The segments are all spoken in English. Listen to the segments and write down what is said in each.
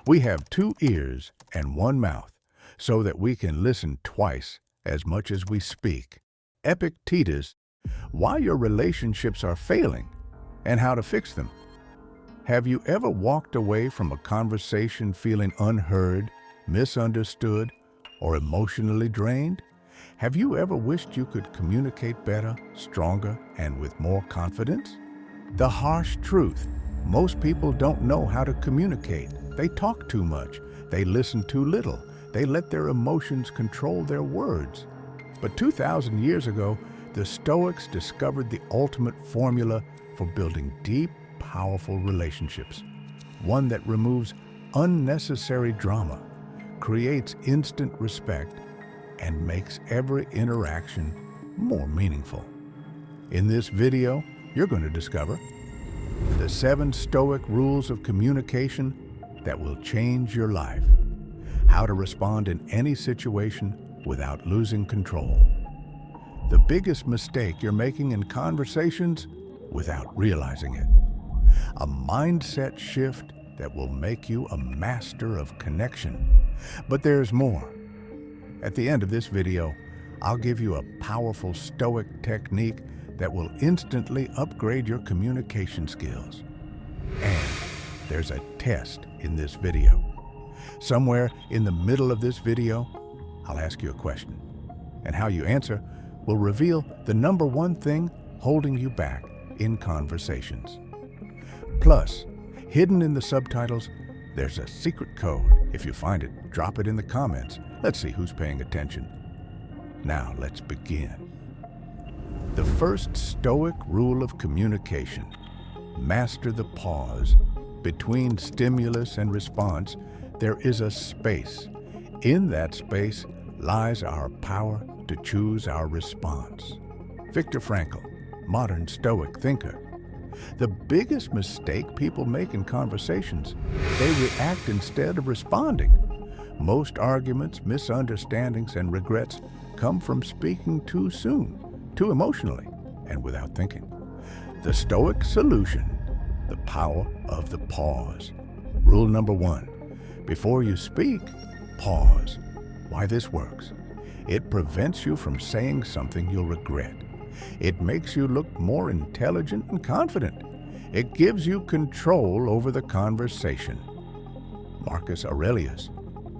We have 2 ears and 1 mouth, so that we can listen twice as much as we speak. Epictetus, why your relationships are failing and how to fix them. Have you ever walked away from a conversation feeling unheard, misunderstood, or emotionally drained? Have you ever wished you could communicate better, stronger, and with more confidence? The harsh truth: most people don't know how to communicate. They talk too much. They listen too little. They let their emotions control their words. But 2,000 years ago, the Stoics discovered the ultimate formula for building deep, powerful relationships. One that removes unnecessary drama, creates instant respect, and makes every interaction more meaningful. In this video, you're going to discover the 7 Stoic rules of communication that will change your life, how to respond in any situation without losing control, the biggest mistake you're making in conversations without realizing it, a mindset shift that will make you a master of connection. But there's more. At the end of this video, I'll give you a powerful Stoic technique that will instantly upgrade your communication skills. And there's a test in this video. Somewhere in the middle of this video, I'll ask you a question, and how you answer will reveal the number 1 thing holding you back in conversations. Plus, hidden in the subtitles, there's a secret code. If you find it, drop it in the comments. Let's see who's paying attention. Now, let's begin. The first Stoic rule of communication: master the pause. Between stimulus and response, there is a space. In that space lies our power to choose our response. Viktor Frankl, modern Stoic thinker. The biggest mistake people make in conversations: they react instead of responding. Most arguments, misunderstandings, and regrets come from speaking too soon, too emotionally, and without thinking. The Stoic solution: the power of the pause. Rule number 1: before you speak, pause. Why this works: it prevents you from saying something you'll regret. It makes you look more intelligent and confident. It gives you control over the conversation. Marcus Aurelius,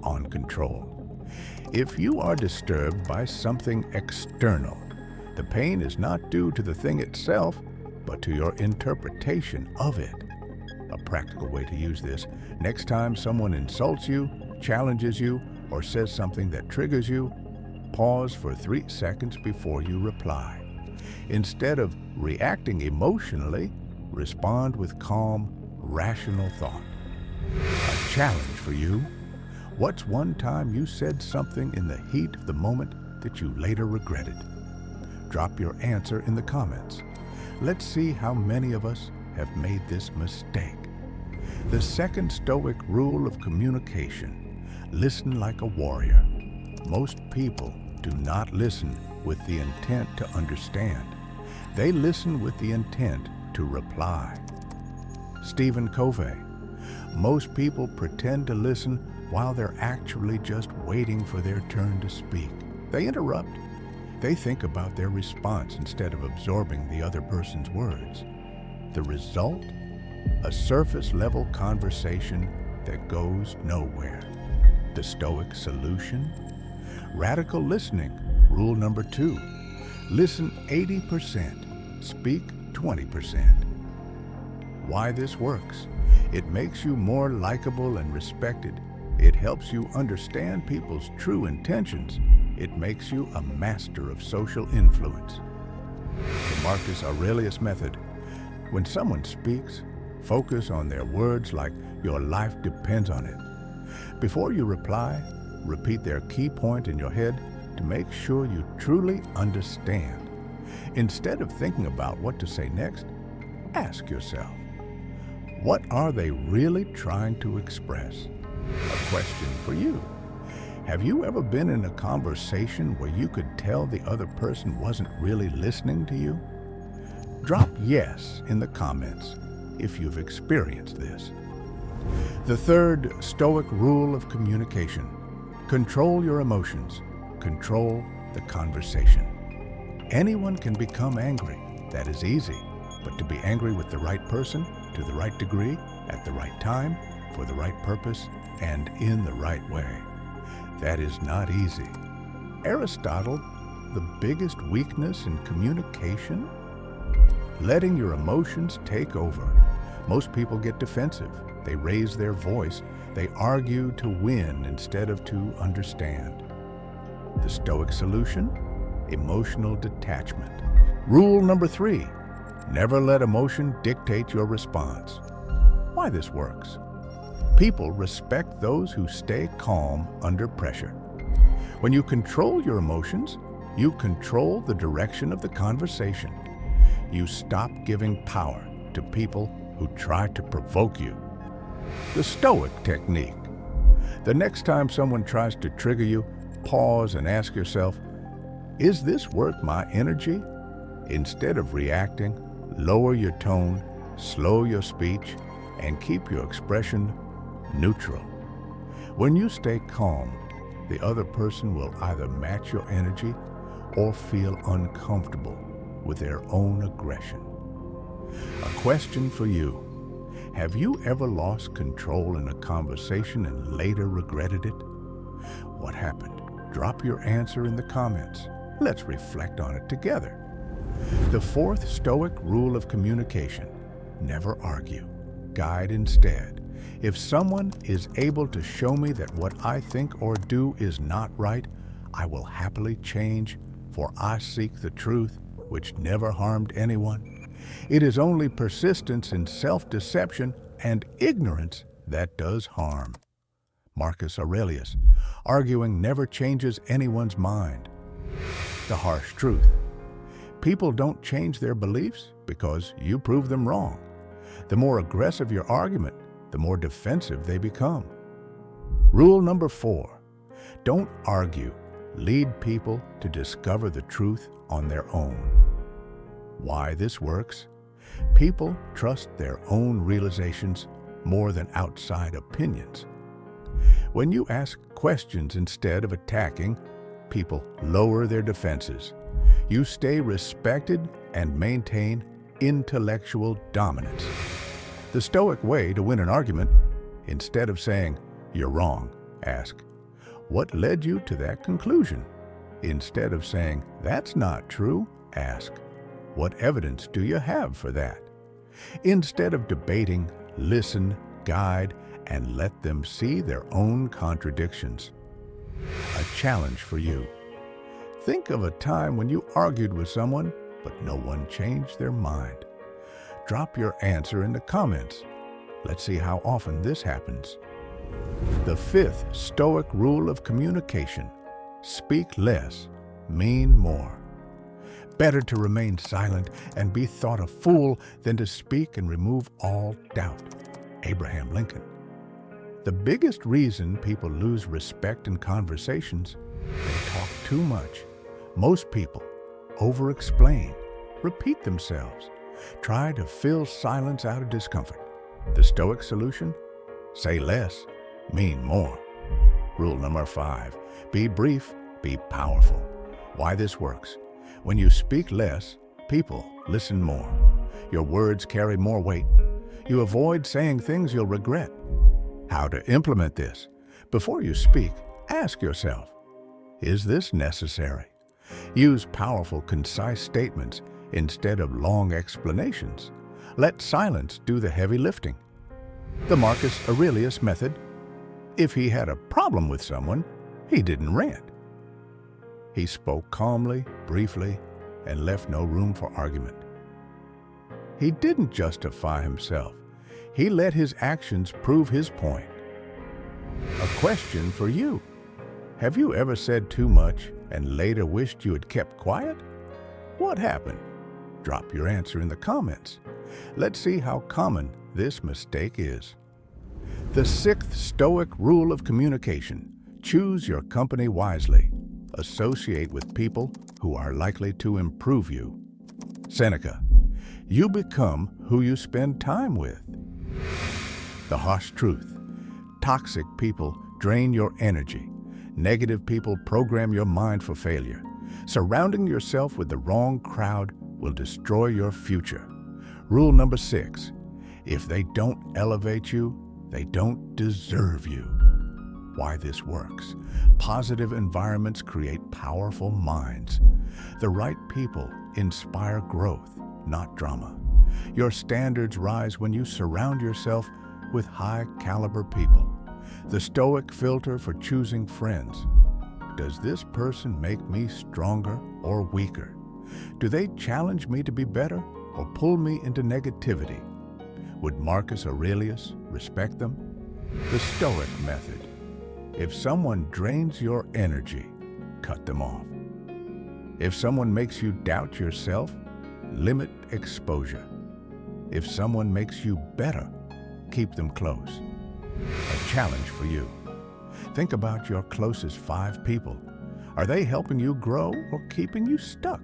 on control. If you are disturbed by something external, the pain is not due to the thing itself, but to your interpretation of it. A practical way to use this: next time someone insults you, challenges you, or says something that triggers you, pause for 3 seconds before you reply. Instead of reacting emotionally, respond with calm, rational thought. A challenge for you: what's one time you said something in the heat of the moment that you later regretted? Drop your answer in the comments. Let's see how many of us have made this mistake. The second Stoic rule of communication: listen like a warrior. Most people do not listen with the intent to understand. They listen with the intent to reply. Stephen Covey: most people pretend to listen while they're actually just waiting for their turn to speak. They interrupt. They think about their response instead of absorbing the other person's words. The result? A surface-level conversation that goes nowhere. The Stoic solution? Radical listening. Rule number 2. Listen 80%, speak 20%. Why this works: it makes you more likable and respected. It helps you understand people's true intentions. It makes you a master of social influence. The Marcus Aurelius method: when someone speaks, focus on their words like your life depends on it. Before you reply, repeat their key point in your head to make sure you truly understand. Instead of thinking about what to say next, ask yourself, what are they really trying to express? A question for you: have you ever been in a conversation where you could tell the other person wasn't really listening to you? Drop yes in the comments if you've experienced this. The third Stoic rule of communication: control your emotions, control the conversation. Anyone can become angry. That is easy. But to be angry with the right person, to the right degree, at the right time, for the right purpose, and in the right way, that is not easy. Aristotle, the biggest weakness in communication? Letting your emotions take over. Most people get defensive. They raise their voice. They argue to win instead of to understand. The Stoic solution? Emotional detachment. Rule number 3, never let emotion dictate your response. Why this works? People respect those who stay calm under pressure. When you control your emotions, you control the direction of the conversation. You stop giving power to people who try to provoke you. The Stoic technique. The next time someone tries to trigger you, pause and ask yourself, is this worth my energy? Instead of reacting, lower your tone, slow your speech, and keep your expression neutral. When you stay calm, the other person will either match your energy or feel uncomfortable with their own aggression. A question for you: have you ever lost control in a conversation and later regretted it? What happened? Drop your answer in the comments. Let's reflect on it together. The fourth Stoic rule of communication: never argue. Guide instead. If someone is able to show me that what I think or do is not right, I will happily change, for I seek the truth, which never harmed anyone. It is only persistence in self-deception and ignorance that does harm. Marcus Aurelius. Arguing never changes anyone's mind. The harsh truth: people don't change their beliefs because you prove them wrong. The more aggressive your argument, the more defensive they become. Rule number 4, don't argue. Lead people to discover the truth on their own. Why this works? People trust their own realizations more than outside opinions. When you ask questions instead of attacking, people lower their defenses. You stay respected and maintain intellectual dominance. The Stoic way to win an argument: instead of saying, "You're wrong," ask, "What led you to that conclusion?" Instead of saying, "That's not true," ask, "What evidence do you have for that?" Instead of debating, listen, guide, and let them see their own contradictions. A challenge for you: think of a time when you argued with someone, but no one changed their mind. Drop your answer in the comments. Let's see how often this happens. The fifth Stoic rule of communication: speak less, mean more. Better to remain silent and be thought a fool than to speak and remove all doubt. Abraham Lincoln. The biggest reason people lose respect in conversations: they talk too much. Most people over-explain, repeat themselves, try to fill silence out of discomfort. The Stoic solution? Say less, mean more. Rule number 5, be brief, be powerful. Why this works? When you speak less, people listen more. Your words carry more weight. You avoid saying things you'll regret. How to implement this? Before you speak, ask yourself, is this necessary? Use powerful, concise statements instead of long explanations. Let silence do the heavy lifting. The Marcus Aurelius method: if he had a problem with someone, he didn't rant. He spoke calmly, briefly, and left no room for argument. He didn't justify himself. He let his actions prove his point. A question for you: have you ever said too much and later wished you had kept quiet? What happened? Drop your answer in the comments. Let's see how common this mistake is. The sixth Stoic rule of communication: choose your company wisely. Associate with people who are likely to improve you. Seneca. You become who you spend time with. The harsh truth: toxic people drain your energy. Negative people program your mind for failure. Surrounding yourself with the wrong crowd will destroy your future. Rule number 6: if they don't elevate you, they don't deserve you. Why this works: positive environments create powerful minds. The right people inspire growth, not drama. Your standards rise when you surround yourself with high-caliber people. The Stoic filter for choosing friends: does this person make me stronger or weaker? Do they challenge me to be better or pull me into negativity? Would Marcus Aurelius respect them? The Stoic method: if someone drains your energy, cut them off. If someone makes you doubt yourself, limit exposure. If someone makes you better, keep them close. A challenge for you: think about your closest 5 people. Are they helping you grow or keeping you stuck?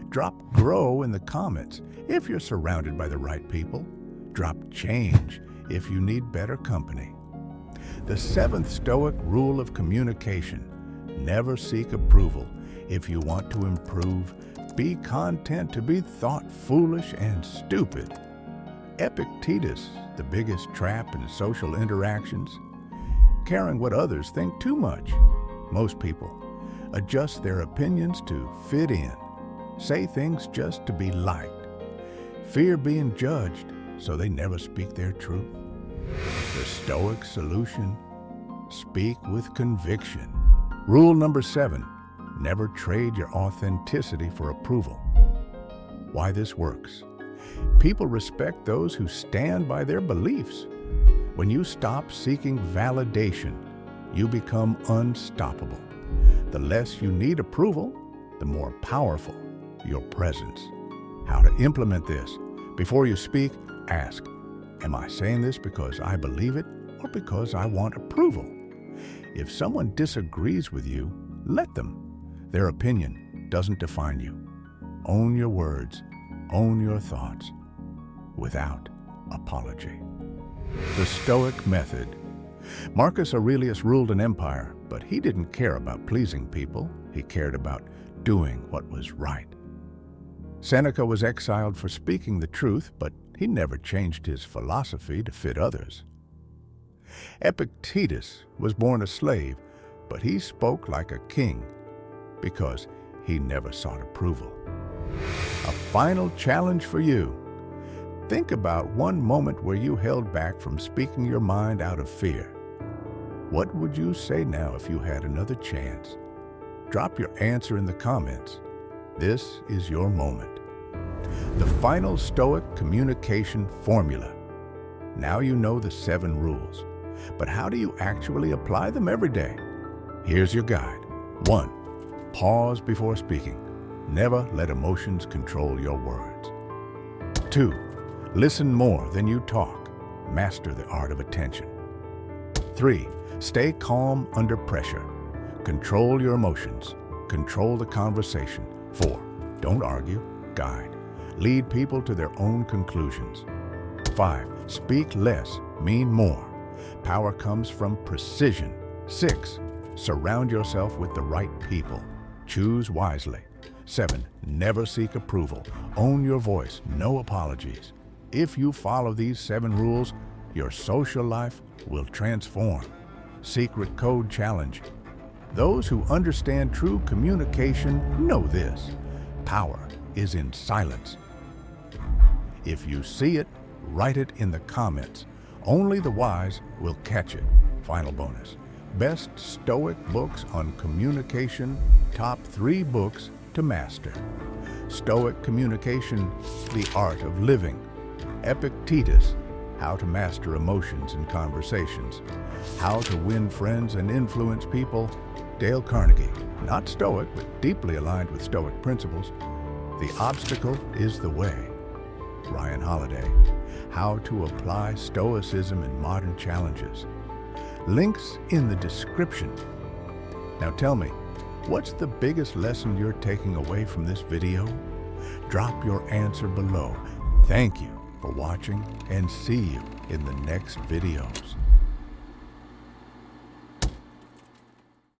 Drop "grow" in the comments if you're surrounded by the right people. Drop "change" if you need better company. The 7th Stoic rule of communication: never seek approval. If you want to improve, be content to be thought foolish and stupid. Epictetus: the biggest trap in social interactions: caring what others think too much. Most people adjust their opinions to fit in, say things just to be liked, fear being judged, so they never speak their truth. The Stoic solution: speak with conviction. Rule number 7: never trade your authenticity for approval. Why this works: people respect those who stand by their beliefs. When you stop seeking validation, you become unstoppable. The less you need approval, the more powerful your presence. How to implement this: before you speak, ask, am I saying this because I believe it or because I want approval? If someone disagrees with you, let them. Their opinion doesn't define you. Own your words, own your thoughts, without apology. The Stoic method: Marcus Aurelius ruled an empire, but he didn't care about pleasing people. He cared about doing what was right. Seneca was exiled for speaking the truth, but he never changed his philosophy to fit others. Epictetus was born a slave, but he spoke like a king because he never sought approval. A final challenge for you: think about one moment where you held back from speaking your mind out of fear. What would you say now if you had another chance? Drop your answer in the comments. This is your moment. The final Stoic communication formula: now you know the 7 rules, but how do you actually apply them every day? Here's your guide. 1. Pause before speaking. Never let emotions control your words. 2. Listen more than you talk. Master the art of attention. 3. Stay calm under pressure. Control your emotions. Control the conversation. 4. Don't argue. Guide. Lead people to their own conclusions. 5. Speak less, mean more. Power comes from precision. 6. Surround yourself with the right people. Choose wisely. 7. Never seek approval. Own your voice. No apologies. If you follow these 7 rules, your social life will transform. Secret code challenge: those who understand true communication know this: power is in silence. If you see it, write it in the comments. Only the wise will catch it. Final bonus: best Stoic books on communication, top 3 books to master. Stoic Communication, The Art of Living. Epictetus, How to Master Emotions in Conversations. How to Win Friends and Influence People. Dale Carnegie, not Stoic, but deeply aligned with Stoic principles. The Obstacle is the Way. Ryan Holiday, How to Apply Stoicism in Modern Challenges. Links in the description. Now tell me, what's the biggest lesson you're taking away from this video? Drop your answer below. Thank you for watching and see you in the next videos.